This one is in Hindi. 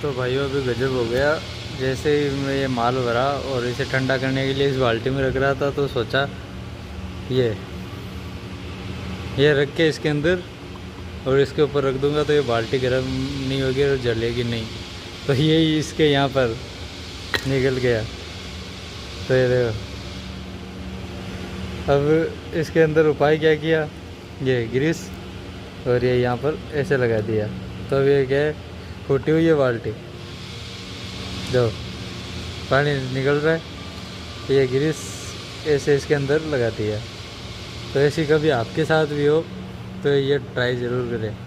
तो भाइयों अभी गजब हो गया। जैसे ही मैं ये माल भरा और इसे ठंडा करने के लिए इस बाल्टी में रख रहा था तो सोचा ये ये रख के इसके अंदर और इसके ऊपर रख दूंगा तो ये बाल्टी गर्म नहीं होगी और जलेगी नहीं। तो ये इसके यहाँ पर निकल गया। तो ये देखो, अब इसके अंदर उपाय क्या किया, ये ग्रीस और ये यहाँ पर ऐसे लगा दिया। तो अब ये क्या है, फूटी हुई है बाल्टी, जो पानी निकल रहा है, ये ग्रीस ऐसे इसके अंदर लगा दिया। तो ऐसी कभी आपके साथ भी हो तो ये ट्राई ज़रूर करें।